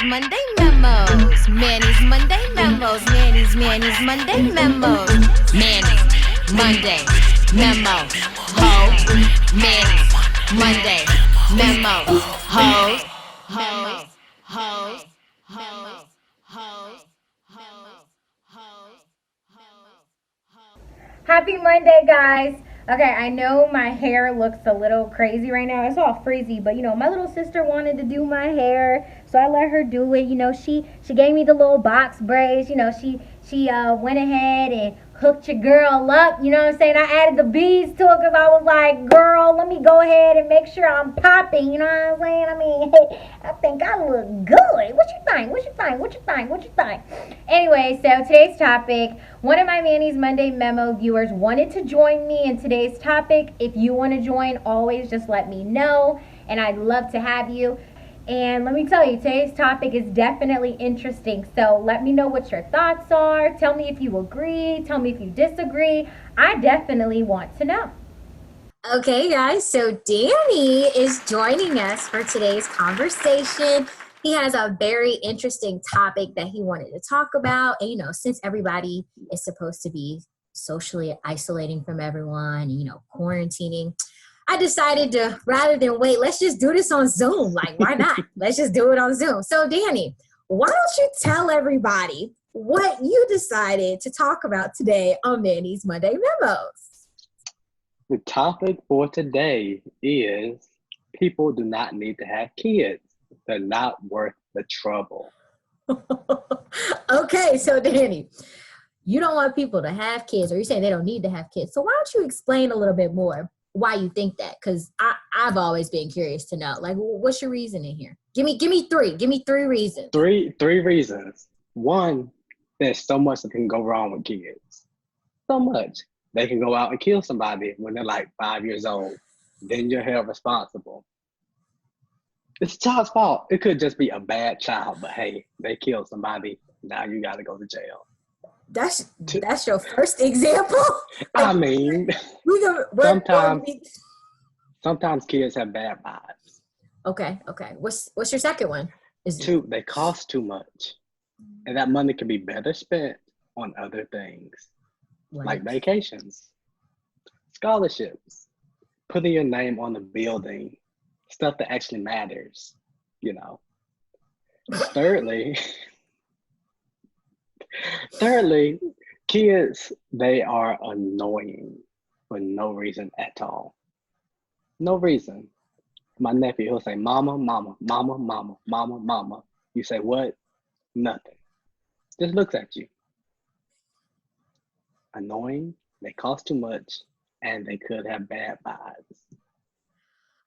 Monday memos. Manny's Monday memos. Manny's Monday memos. Manny's Monday memo. Ho. Manny's Monday memo. Ho. Ho. Ho. Ho. Ho. Happy Monday, guys. Okay, I know my hair looks a little crazy right now. It's all frizzy, but my little sister wanted to do my hair, so I let her do it. She gave me the little box braids. She went ahead and hooked your girl up. You know what I'm saying? I added the beads to it because I was like, girl, let me go ahead and make sure I'm popping. You know what I'm saying? I mean, hey, I think I look good. What you think? What you think? What you think? What you think? Anyway, so today's topic, one of my Manny's Monday memo viewers wanted to join me in today's topic. If you want to join, always just let me know, and I'd love to have you. And let me tell you, today's topic is definitely interesting. So let me know what your thoughts are. Tell me if you agree. Tell me if you disagree. I definitely want to know. Okay, guys, so Danny is joining us for today's conversation. He has a very interesting topic that he wanted to talk about. And, since everybody is supposed to be socially isolating from everyone, quarantining, I decided to, rather than wait, let's just do this on Zoom. Like, why not? Let's just do it on Zoom. So, Danny, why don't you tell everybody what you decided to talk about today on Manny's Monday Memos? The topic for today is people do not need to have kids. They're not worth the trouble. Okay, so Danny, you don't want people to have kids, or you're saying they don't need to have kids. So why don't you explain a little bit more why you think that? Because I've always been curious to know. Like, what's your reasoning here? Give me three. Give me three reasons. Three reasons. One, there's so much that can go wrong with kids. So much. They can go out and kill somebody when they're like 5 years old. Then you're held responsible. It's a child's fault. It could just be a bad child, but hey, they killed somebody. Now you got to go to jail. That's your first example. I mean, sometimes kids have bad vibes. Okay. What's your second one? Two, they cost too much, and that money can be better spent on other things, like vacations, scholarships, putting your name on the building, stuff that actually matters. Thirdly, kids, they are annoying for no reason at all. No reason. My nephew, he'll say, mama, mama, mama, mama, mama, mama. You say, what? Nothing. Just looks at you. Annoying, they cost too much, and they could have bad vibes.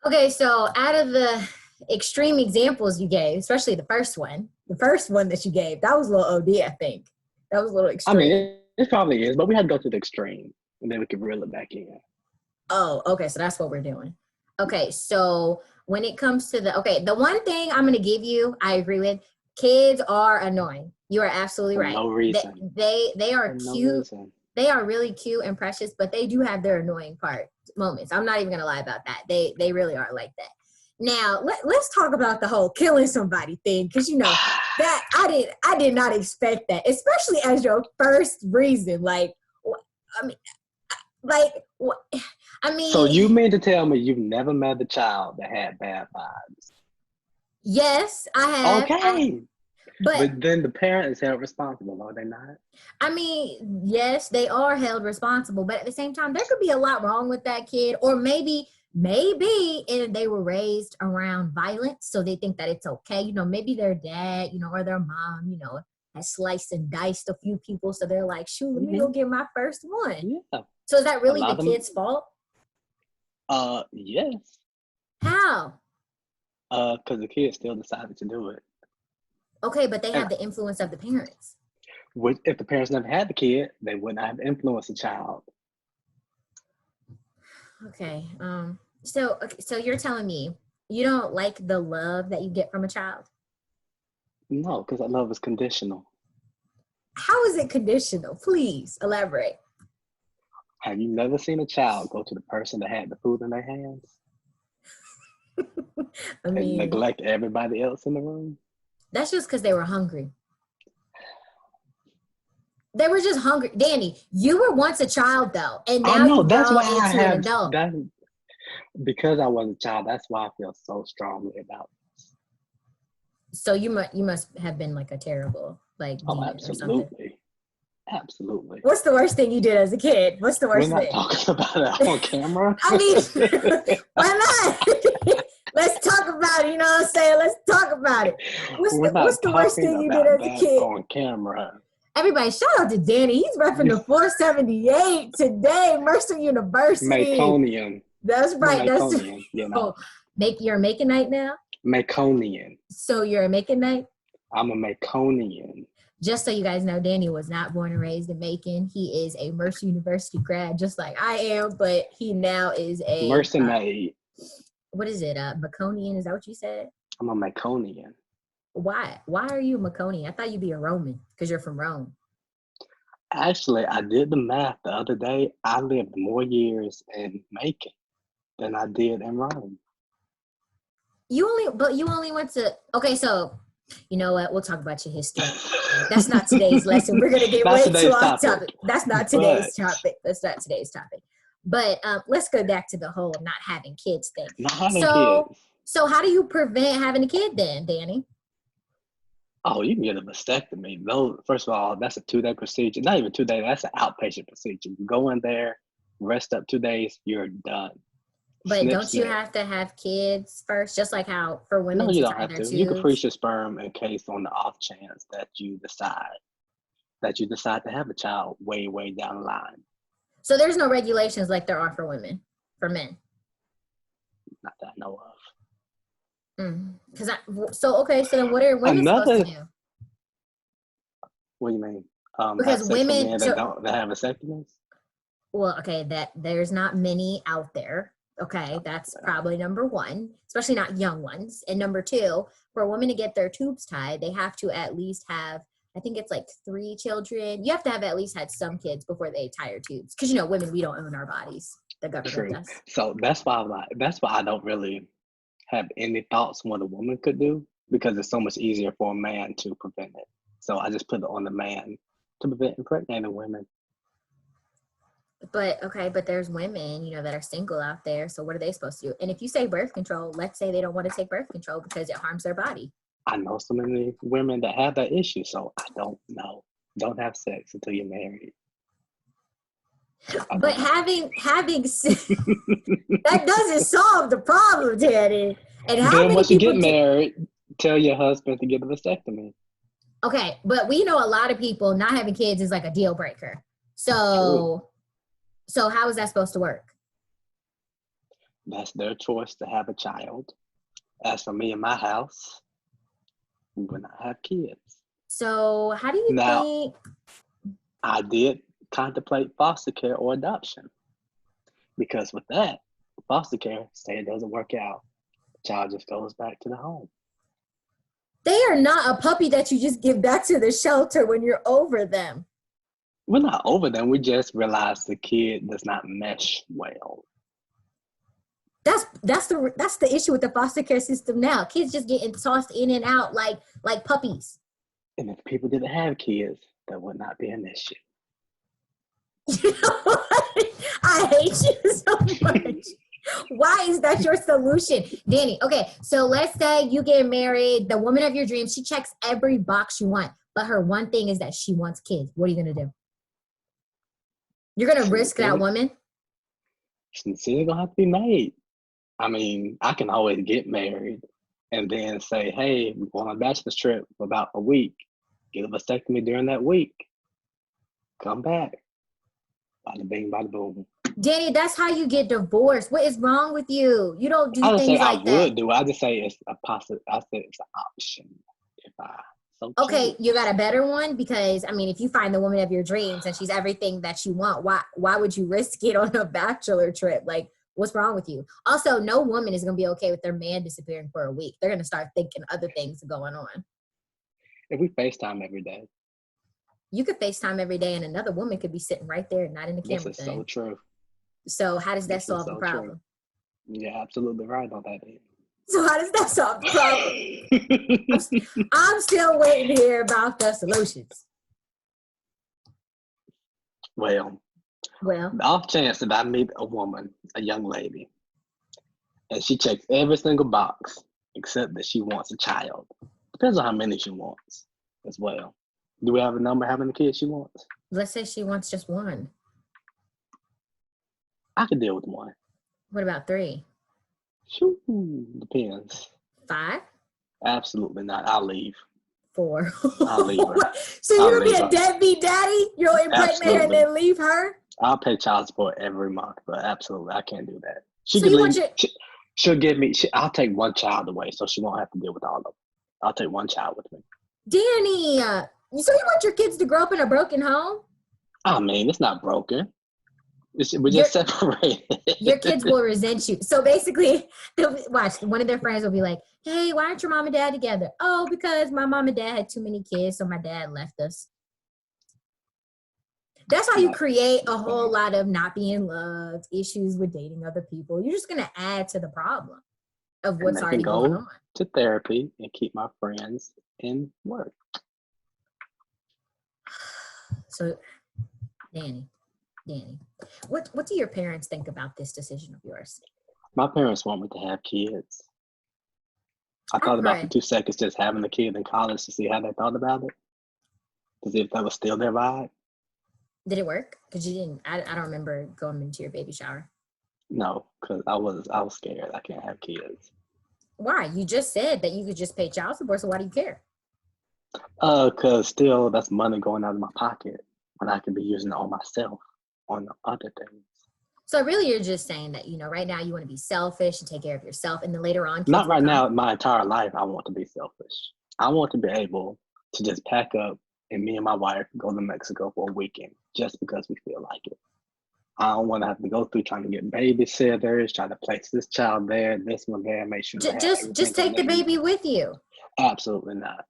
Okay, so out of the extreme examples you gave, especially the first one that you gave, that was a little OD, I think. That was a little extreme. I mean, it probably is, but we had to go to the extreme, and then we could reel it back in. Oh, okay, so that's what we're doing. Okay, so when it comes to the one thing I'm going to give you, I agree with, kids are annoying. You are absolutely right. No reason. They are cute. No they are really cute and precious, but they do have their annoying moments. I'm not even going to lie about that. They really are like that. Now, let's talk about the whole killing somebody thing, because that I did not expect that, especially as your first reason. So you mean to tell me you've never met a child that had bad vibes? Yes, I have. Okay. But then the parent is held responsible, are they not? I mean, yes, they are held responsible, but at the same time, there could be a lot wrong with that kid, or maybe they were raised around violence, so they think that it's okay. Maybe their dad, or their mom, has sliced and diced a few people, so they're like, shoot, let me go get my first one. Yeah. So is that really the kid's fault? Yes. How? Because the kid still decided to do it. Okay, but they have the influence of the parents. If the parents never had the kid, they would not have influenced the child. Okay. So you're telling me you don't like the love that you get from a child? No, because that love is conditional. How is it conditional? Please elaborate. Have you never seen a child go to the person that had the food in their hands? And neglect everybody else in the room? That's just because they were hungry. They were just hungry. Danny, you were once a child though, and I now know. you've That's grown why I into an have adult. that. Because I was a child, that's why I feel so strongly about this. So you must have been like a terrible like demon or something. Absolutely. What's the worst thing you did as a kid? What's the worst We're not thing? talking about it on camera. I mean, why not? Let's talk about it. You know what I'm saying? Let's talk about it. What's the worst thing you did as a kid? On camera. Everybody, shout out to Danny. He's repping the 478 today, Mercer University. Maconian. That's right. Maconian, you know. You're a Maconite now? Maconian. So you're a Maconite? I'm a Maconian. Just so you guys know, Danny was not born and raised in Macon. He is a Mercer University grad, just like I am, but he now is a Mercenary. What is it? Maconian? Is that what you said? I'm a Maconian. Why? Why are you a Maconian? I thought you'd be a Roman because you're from Rome. Actually, I did the math the other day. I lived more years in Macon than I did in Rome. You only went to, okay, so you know what? We'll talk about your history. That's not today's lesson. We're going to get way too off topic. That's not today's topic. That's not today's topic. But let's go back to the whole not having kids thing. Not having kids. So how do you prevent having a kid then, Danny? Oh, you can get a vasectomy. No, first of all, that's a 2-day procedure. Not even 2 days. That's an outpatient procedure. You go in there, rest up 2 days, you're done. But don't you have to have kids first, just like how for women? No, you don't have to. You can freeze your sperm in case on the off chance that you decide to have a child way down the line. So there's no regulations like there are for women, for men. Not that I know of. So then what are women supposed to do? What do you mean? Because women that have vasectomies. Well, okay, that there's not many out there. Okay, that's probably number one, especially not young ones. And number two, for a woman to get their tubes tied, they have to at least have, I think it's like 3 children. You have to have at least had some kids before they tie your tubes. Because, women, we don't own our bodies. The government does. So that's why I don't really have any thoughts on what a woman could do, because it's so much easier for a man to prevent it. So I just put it on the man to prevent impregnating women. But there's women, that are single out there. So what are they supposed to do? And if you say birth control, let's say they don't want to take birth control because it harms their body. I know so many women that have that issue, so I don't know. Don't have sex until you're married. But having that doesn't solve the problem, Teddy. And then once you get married, tell your husband to get a vasectomy. Okay, but we know a lot of people not having kids is like a deal breaker. So how is that supposed to work? That's their choice to have a child. As for me and my house, we will not have kids. So how do you think? I did contemplate foster care or adoption. Because with that, foster care, say it doesn't work out, the child just goes back to the home. They are not a puppy that you just give back to the shelter when you're over them. We're not over them. We just realized the kid does not mesh well. That's the issue with the foster care system now. Kids just getting tossed in and out like puppies. And if people didn't have kids, that would not be an issue. You know what? I hate you so much. Why is that your solution? Danny, okay, so let's say you get married, the woman of your dreams, she checks every box you want, but her one thing is that she wants kids. What are you going to do? You're going to risk that woman? It's going to have to be made. I mean, I can always get married and then say, hey, we're going on a bachelor's trip for about a week. Get a vasectomy during that week. Come back. Bada bing, bada boom. Danny, that's how you get divorced. What is wrong with you? You don't do things like that. I would do. I just say it's a possibility. I said it's an option if I so choose. Okay, you got a better one? Because, I mean, if you find the woman of your dreams and she's everything that you want, why would you risk it on a bachelor trip? Like, what's wrong with you? Also, no woman is going to be okay with their man disappearing for a week. They're going to start thinking other things are going on. If we FaceTime every day. You could FaceTime every day and another woman could be sitting right there, not in the camera This is so true. So how does that solve the problem? True. Yeah, absolutely right on that end. So how does that solve the problem? I'm still waiting to hear about the solutions. Well, Well, the off chance that I meet a woman, a young lady, and she checks every single box except that she wants a child. Depends on how many she wants as well. Do we have a number how many kids she wants? let's say she wants just one. I could deal with one. What about 3? Shoo, depends. 5? Absolutely not. I'll leave. 4? I'll leave her. So you're I'll gonna be leave a her. deadbeat daddy? You'll impregnate her and Absolutely. then leave her? I'll pay child support every month, but absolutely, I can't do that. She So could you leave. want your She'll give me. I'll take one child away, so she won't have to deal with all of them. I'll take one child with me. Danny? So you want your kids to grow up in a broken home? I mean, it's not broken. We're just separated. Your kids will resent you. So basically, watch, one of their friends will be like, "Hey, why aren't your mom and dad together?" "Oh, because my mom and dad had too many kids, so my dad left us." That's how you create a whole lot of not being loved, issues with dating other people. You're just gonna add to the problem of what's And they already can going go on. to therapy and keep my friends in work. So, Danny, what do your parents think about this decision of yours? My parents want me to have kids. I thought about for pray. 2 seconds just having a kid in college to see how they thought about it, to see if that was still their vibe. Did it work? Because you didn't. I don't remember going into your baby shower. No, because I was scared. I can't have kids. Why? You just said that you could just pay child support, so why do you care? Because still that's money going out of my pocket when I could be using it on myself, on other things. So really, you're just saying that, right now you want to be selfish and take care of yourself, and then later on, kids Not will right come. now. My entire life, I want to be selfish. I want to be able to just pack up and me and my wife go to Mexico for a weekend just because we feel like it. I don't want to have to go through trying to get babysitters, trying to place this child there, this one there, make sure they have Just everything take the they need. baby with you. Absolutely not.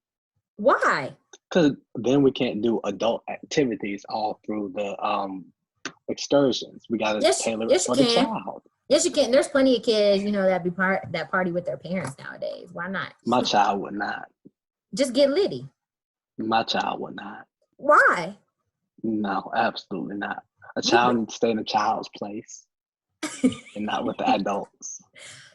Why? Because then we can't do adult activities all through the excursions. We got to tailor it for the child. Yes, you can. There's plenty of kids, that party with their parents nowadays. Why not? My child would not. Just get litty. My child would not. Why? No, absolutely not. A child needs to stay in a child's place and not with the adults.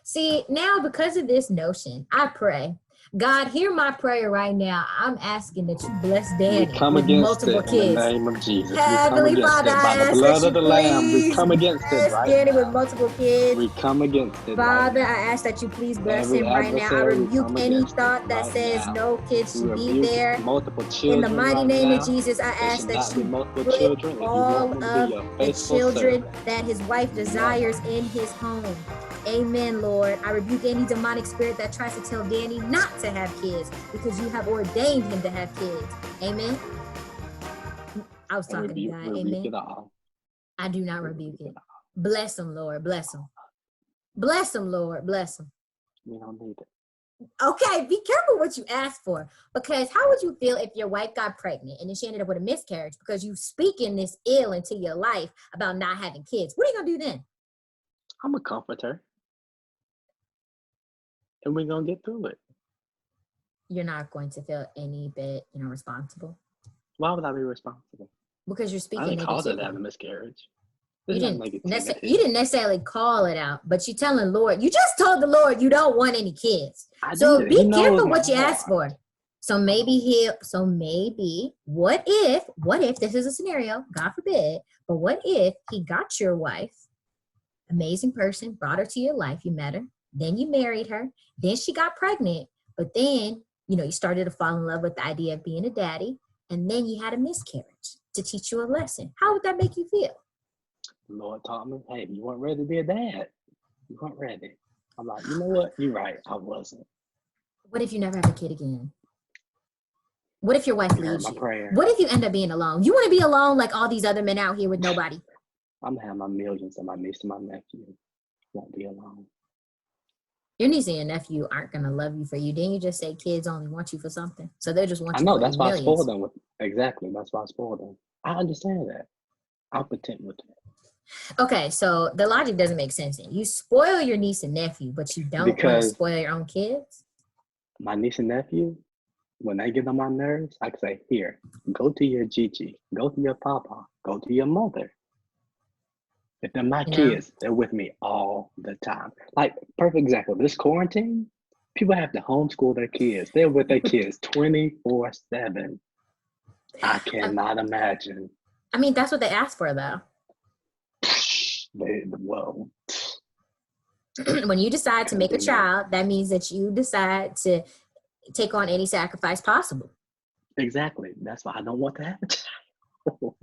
See, now because of this notion, I pray. God, hear my prayer right now. I'm asking that you bless Danny We come with against multiple it kids. in the name of Jesus. Heavenly We come Father, against it by I the ask blood that of the you Lamb. We please come against it bless right Danny now. with multiple kids. We come against it Father, right now. I ask that you please bless Every him right now. I adversary, we rebuke come any against thought it that right says now. no kids We should be rebuke there. multiple In children the mighty right name now. of Jesus, I There ask should that not be you multiple put children if you all want them to of be your the faithful children servant. that his wife No. desires in his home. Amen, Lord. I rebuke any demonic spirit that tries to tell Danny not to have kids because you have ordained him to have kids. Amen. I was talking to God. Rebuke Amen. it all. I do not rebuke it. Bless him, Lord. Bless him. Bless him, Lord. Bless him. We don't need it. Okay, be careful what you ask for, because how would you feel if your wife got pregnant and then she ended up with a miscarriage because you speaking this ill into your life about not having kids? What are you gonna do then? I'm a comforter. And we're going to get through it. You're not going to feel any bit, responsible Why would I be responsible? because you're I speaking didn't cause it to negativity. have a miscarriage. You There's nothing negative. didn't necessarily call it out, but you're telling Lord, you just told the Lord you don't want any kids. So did. He be knows careful my what you heart. ask for. So maybe what if this is a scenario, God forbid, but what if he got your wife, amazing person, brought her to your life, you met her, then you married her, then she got pregnant, but then, you started to fall in love with the idea of being a daddy, and then you had a miscarriage to teach you a lesson. How would that make you feel? The Lord taught me, hey, you weren't ready to be a dad. You weren't ready. I'm like, you know what? You're right. I wasn't. What if you never have a kid again? What if your wife leaves you? Prayer. What if you end up being alone? You want to be alone like all these other men out here with nobody? I'm going to have my millions and my niece and my nephew. Won't be alone. Your niece and your nephew aren't going to love you for you. Didn't you just say kids only want you for something? So they just want you for That's your why millions. I spoiled them. Exactly. That's why I spoiled them. I understand that. I'm content with it. Okay, so the logic doesn't make sense. Then you spoil your niece and nephew, but you don't want to Because spoil your own kids. my niece and nephew, when they get on my nerves, I can say, here, go to your Gigi, go to your papa, go to your mother. If they're my You know, kids, they're with me all the time. Like, perfect example, this quarantine, people have to homeschool their kids. They're with their kids 24/7. I I, cannot imagine. I mean that's what they asked for though. Well, When you decide to couldn't make a do nothing. child, that means that you decide to take on any sacrifice possible. Exactly. That's why I don't want to have a child.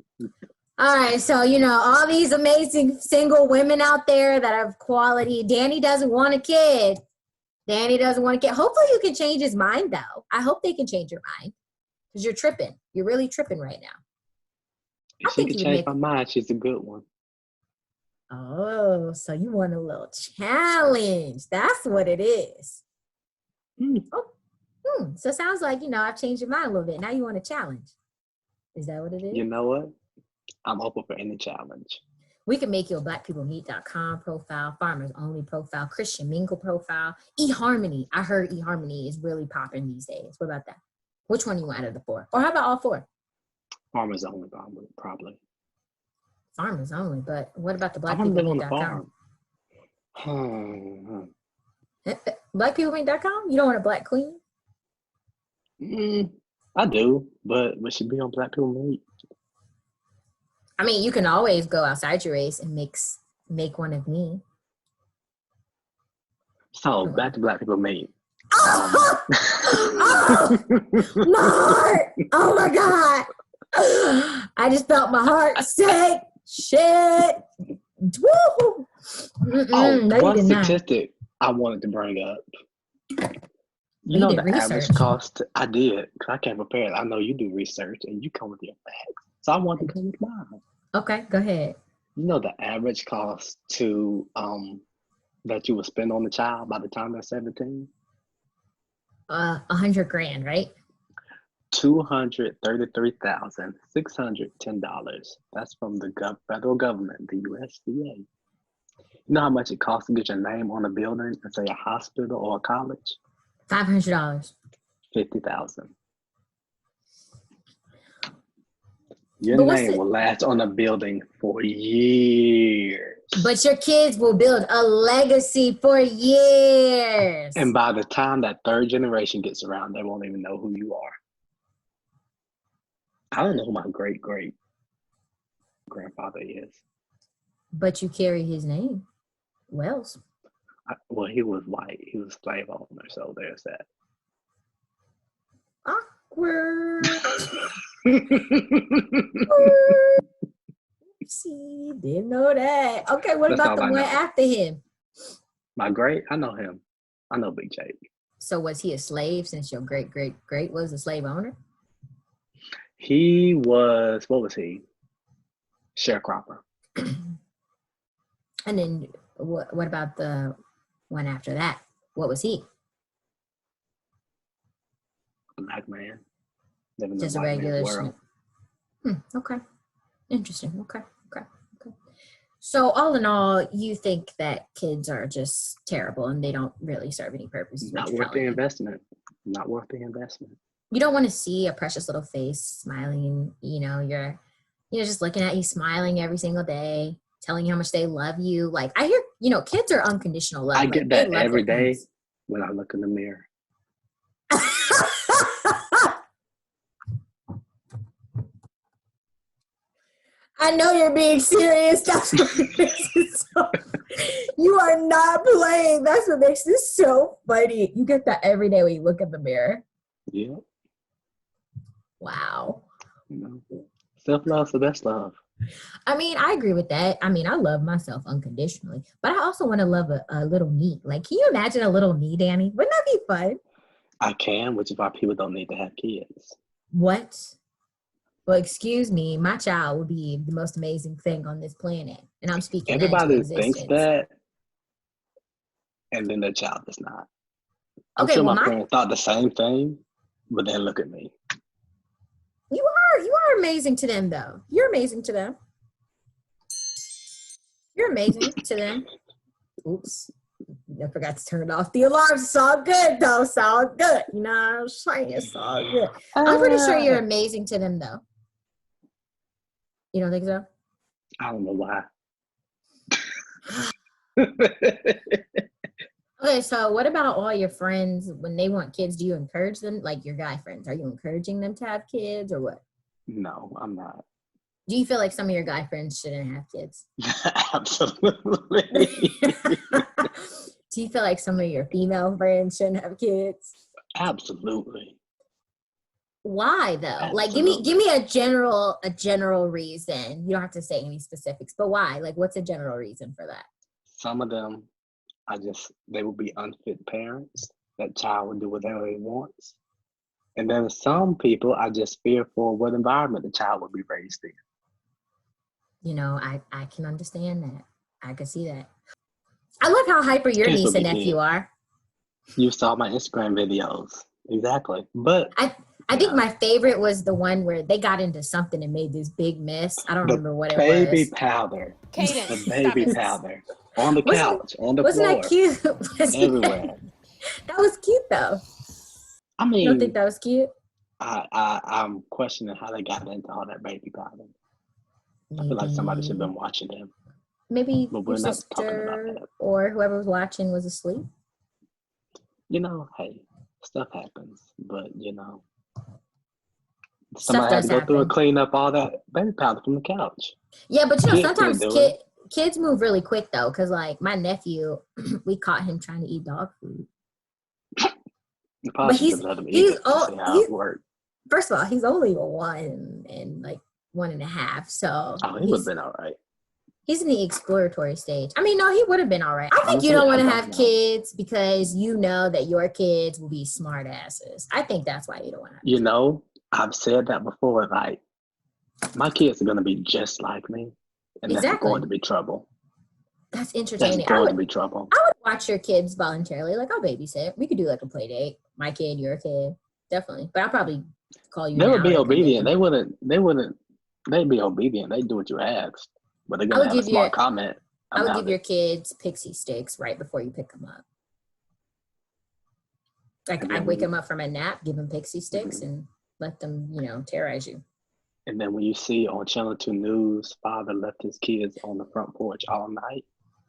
All right, so all these amazing single women out there that have quality. Danny doesn't want a kid. Danny doesn't want a kid. Hopefully, you can change his mind, though. I hope they can change your mind because you're tripping. You're really tripping right now. If I she think could you would change make. my mind, she's a good one. Oh, so you want a little challenge? That's what it is. Hmm. Oh, so it sounds like I've changed your mind a little bit. Now you want a challenge. Is that what it is? You know what? I'm open for any challenge. We can make you a blackpeoplemeet.com profile, farmers only profile, Christian Mingle profile, eHarmony. I heard eHarmony is really popping these days. What about that? Which one you want out of the 4? Or how about all 4? Farmers only, probably. Farmers only, but what about the I want to live on the blackpeoplemeet.com? farm. Blackpeoplemeet.com? You don't want a black queen? I do, but we should be on Black People Meet. I mean, you can always go outside your race and make one of me. So back to Black People Meet. Oh, my heart! Oh my God! I just felt my heart say, shit. Woo! No, one you did not. statistic I wanted to bring up. You You know did the average research. cost. I did because I can't prepare. I know you do research and you come with your facts, so I want to come with mine. Okay, go ahead. You know the average cost to that you would spend on the child by the time they're 17? $100,000, right? $233,610. That's from the federal government, the USDA. You know how much it costs to get your name on a building and say a hospital or a college? $500. $50,000. Your But what's name the, will last on a building for years. but your kids will build a legacy for years. And by the time that third generation gets around, they won't even know who you are. I don't know who my great-great-grandfather is. But you carry his name. Wells. Well, he was white. He was a slave owner, so there's that. Awkward. See, didn't know that. Okay, what That's about all the I one know. after him? My great, I know him. I know Big Jake. So was he a slave since your great was a slave owner? He was, what was he? Sharecropper. And then what about the one after that? What was he? Black man. Living in Just a a white man's regular world. Okay. Interesting. Okay. So all in all, you think that kids are just terrible and they don't really serve any purpose. Is what Not you're worth the telling me. investment. Not worth the investment. You don't want to see a precious little face smiling. You're just looking at you smiling every single day, telling you how much they love you. Like I hear, kids are unconditional love. I Like, get they that love every their day parents. when I look in the mirror. I know you're being serious. That's what makes it so. You are not playing. That's what makes this so funny. You get that every day when you look in the mirror. Yeah. Wow. Self-love's the best love. I mean, I agree with that. I mean, I love myself unconditionally, but I also want to love a little me. Like, can you imagine a little me, Danny? Wouldn't that be fun? I can, which is why people don't need to have kids. What? Well, excuse me, my child would be the most amazing thing on this planet. And I'm speaking that into Everybody thinks existence. that, and then their child does not. I'm Okay, sure well, my parents thought the same thing, but then look at me. You are amazing to them, though. You're amazing to them. You're amazing to them. Oops. I forgot to turn off the alarms. It's all good, though. It's all good. You know what I'm saying? It's all good. I'm pretty sure you're amazing to them, though. You don't think so? I don't know why. Okay, so what about all your friends when they want kids? Do you encourage them, like your guy friends? Are you encouraging them to have kids or what? No, I'm not. Do you feel like some of your guy friends shouldn't have kids? Absolutely. Do you feel like some of your female friends shouldn't have kids? Absolutely. Why though? Absolutely. Like give me a general reason. You don't have to say any specifics, but why? Like what's a general reason for that? Some of them, they will be unfit parents. That child will do whatever he wants. And then some people, I just fear for what environment the child will be raised in. You know, I can understand that. I can see that. I love how hyper your Kids niece will and be nephew dead. are. You saw my Instagram videos. Exactly. But I think my favorite was the one where they got into something and made this big mess. I don't remember what it baby was. powder. Cadence, The baby stop it. powder. On the couch, on the Wasn't floor. that cute? Everywhere. That was cute though. I You don't think mean, that was cute? I'm questioning how they got into all that baby powder. I feel like somebody should have been watching them. Maybe But your we're not talking about sister that. or whoever was watching was asleep. You know, hey, stuff happens. But, you know, Stuff somebody had does to go through and happen. clean up all that baby powder from the couch. Yeah, but you know, Kids didn't sometimes do it. kids move really quick though, because like my nephew, we caught him trying to eat dog food. You probably But should have let them eat it to see how it worked. First of all, he's only 1 and like 1.5, so Oh, he would have been all right. he's in the exploratory stage. I mean, no, he would have been all right. I think Honestly, you don't want I to don't have know. kids because you know that your kids will be smart asses. I think that's why you don't want to have You know, I've said that before. Like, my kids are going to be just like me. And that's Exactly. going to be trouble. That's That's entertaining. going to be trouble. I would watch your kids voluntarily. Like, I'll babysit. We could do like a play date. My kid, your kid. Definitely. But I'll probably call you They now would be to come get obedient. them. They'd be obedient. They'd do what you asked. But they're I going would to have a give smart comment I would about give your kids pixie sticks right before you pick them up. Like, And I then wake when them up from a nap, give them pixie sticks, Mhm. and let them, terrorize you. And then when you see on Channel 2 News, father left his kids on the front porch all night,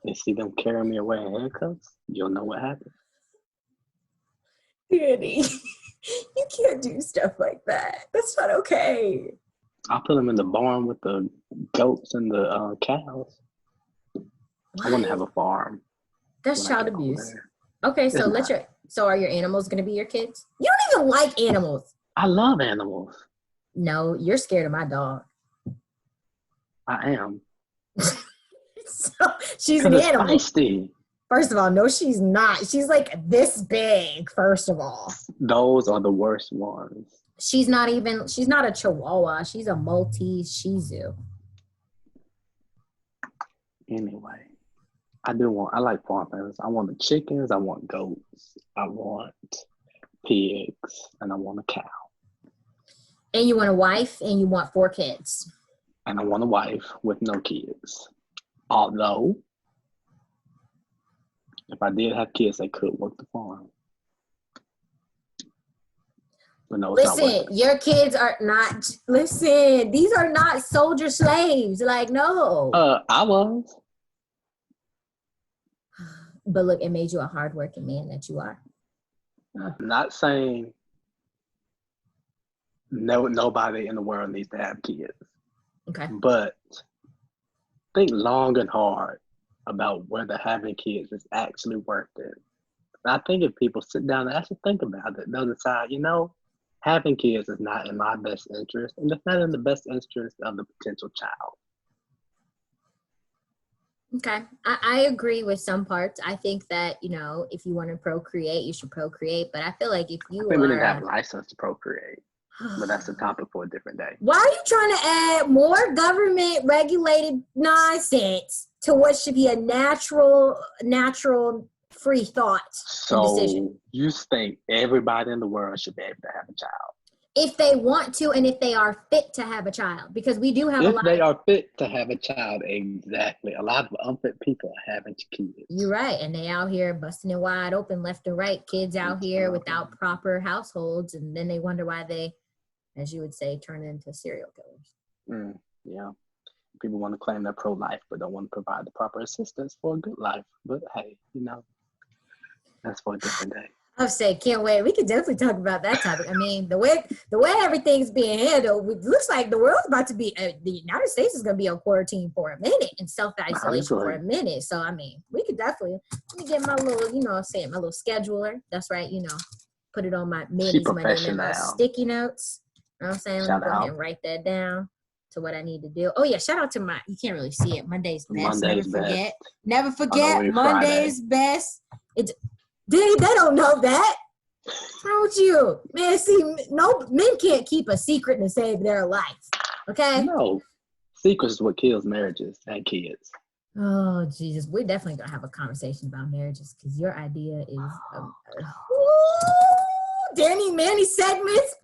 and see them carrying me away in handcuffs, you'll know what happened. Danny, you can't do stuff like that. That's not okay. I put them in the barn with the goats and the cows. I want to have a farm. That's when I child get abuse. older. Okay, so It's not. so are your animals gonna be your kids? You don't even like animals. I love animals. No, you're scared of my dog. I am. So she's an Because it's animal. feisty. First of all, no, she's not. She's like this big, first of all. Those are the worst ones. She's not a Chihuahua. She's a Maltese Shih Tzu. Anyway, I like farm animals. I want the chickens, I want goats, I want pigs, and I want a cow. And you want a wife and you want 4 kids. And I want a wife with no kids. Although, if I did have kids, they could work the farm. But no, it's not Listen, working. your kids are not, listen, these are not soldier slaves. Like, no. I was. But look, it made you a hardworking man that you are. Not saying nobody in the world needs to have kids. Okay. But think long and hard about whether having kids is actually worth it. I think if people sit down and actually think about it, they'll decide, having kids is not in my best interest, and it's not in the best interest of the potential child. Okay. I agree with some parts. I think that, if you want to procreate, you should procreate. But I feel like if you I think we need to have license to procreate, but that's a topic for a different day. Why are you trying to add more government regulated nonsense to what should be a natural free thought and decision? So you think everybody in the world should be able to have a child? if they want to and if they are fit to have a child, because we do have a If lot they of, are fit to have a child, exactly. A lot of unfit people are having kids. you're right, and they out here busting it wide open left and right, kids out here without proper households, and then they wonder why they, as you would say, turn into serial killers. Yeah. People want to claim they're pro-life, but don't want to provide the proper assistance for a good life. But hey, that's for a different day. I'll say, can't wait. We could definitely talk about that topic. I mean, the way everything's being handled, it looks like the world's about to be, the United States is going to be on quarantine for a minute and self-isolation for a minute. So, I mean, we could definitely, let me get my little, my little scheduler. That's right, put it on my Manny's Monday memo sticky notes. You know what I'm saying? Let me go ahead and write that down to what I need to do. Oh, yeah, shout out to you can't really see it. Monday's best. Never forget. Monday's best. Danny, they don't know that. What's wrong with you? Man, see, no, men can't keep a secret to save their life. Okay? No. Secrets is what kills marriages and kids. Oh, Jesus. We're definitely going to have a conversation about marriages because your idea is Danny, Manny segments.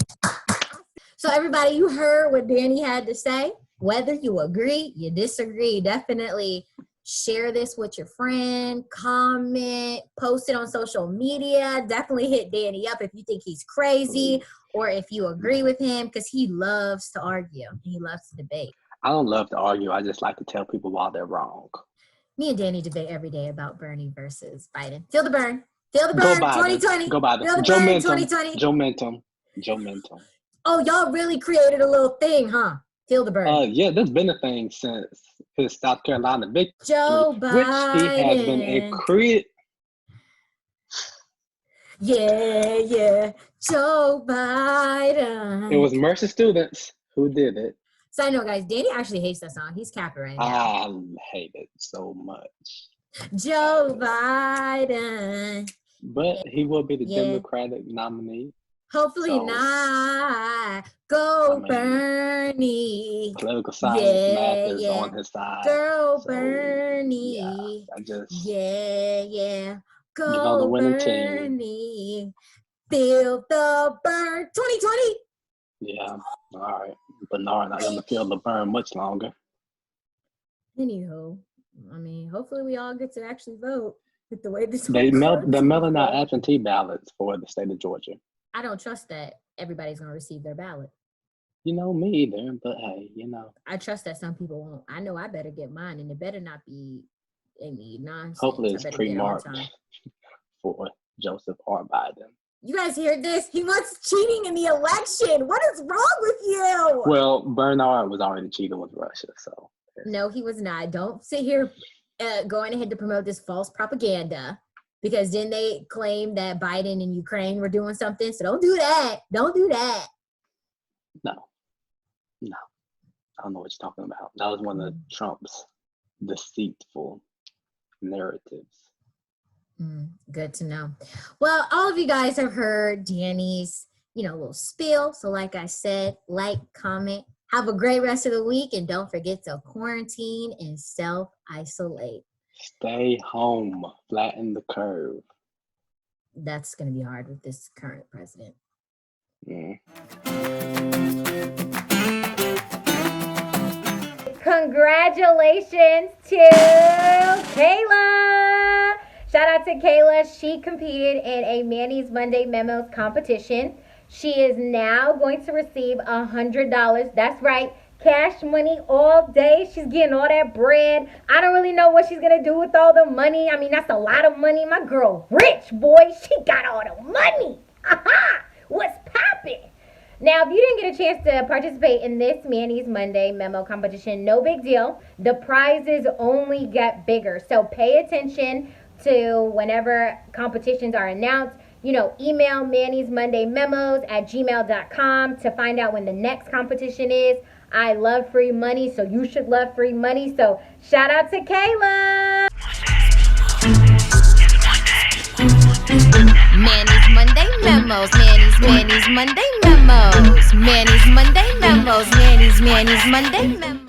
So, everybody, you heard what Danny had to say. Whether you agree, you disagree, definitely share this with your friend, comment, post it on social media. Definitely hit Danny up if you think he's crazy or if you agree with him, because he loves to argue. He loves to debate. I don't love to argue. I just like to tell people why they're wrong. Me and Danny debate every day about Bernie versus Biden. Feel the burn. Feel the burn. 2020. Go Biden. Feel the Joe burn. Mentum. 2020. Joe Mentum. Oh, y'all really created a little thing, huh? Feel the burn. Yeah, there's been a thing since his South Carolina victory, Joe Biden. which he has been a Yeah. Joe Biden. It was Mercy students who did it. So I know, guys, Danny actually hates that song. He's capping right now. I hate it so much. Joe Biden. But he will be the Democratic nominee. Hopefully not. Go Bernie. Political science math is on his side. Go Bernie. Yeah. Go the winning Bernie. team. Feel the burn. 2020. Yeah. All right. Bernard not gonna feel the burn much longer. Anywho, I mean, hopefully we all get to actually vote with the way this. They're mailing out absentee ballots for the state of Georgia. I don't trust that everybody's going to receive their ballot. Me either, but hey, I trust that some people won't. I know I better get mine, and it better not be any nonsense. Hopefully it's pre-marked for Joseph R. Biden. You guys hear this? He wants cheating in the election. What is wrong with you? Well, Bernard was already cheating with Russia, so. No, he was not. Don't sit here going ahead to promote this false propaganda. Because then they claim that Biden and Ukraine were doing something. So don't do that. Don't do that. No. I don't know what you're talking about. That was one of Trump's deceitful narratives. Good to know. Well, all of you guys have heard Danny's, little spiel. So like I said, like, comment. Have a great rest of the week. And don't forget to quarantine and self-isolate. Stay home. Flatten the curve. That's going to be hard with this current president. Congratulations to Kayla. Shout out to Kayla. She competed in a Manny's Monday Memos competition. She is now going to receive $100. That's right. Cash money all day. She's getting all that bread. I don't really know what she's going to do with all the money. I mean, that's a lot of money. My girl rich, boy. She got all the money. Aha! What's poppin'? Now, if you didn't get a chance to participate in this Manny's Monday Memo competition, no big deal. The prizes only get bigger. So pay attention to whenever competitions are announced. Email Manny's Monday Memos at gmail.com to find out when the next competition is. I love free money, so you should love free money. So shout out to Kayla. Manny's Monday Memos. Manny's Monday Memos. Manny's Monday Memos. Manny's Monday Memos.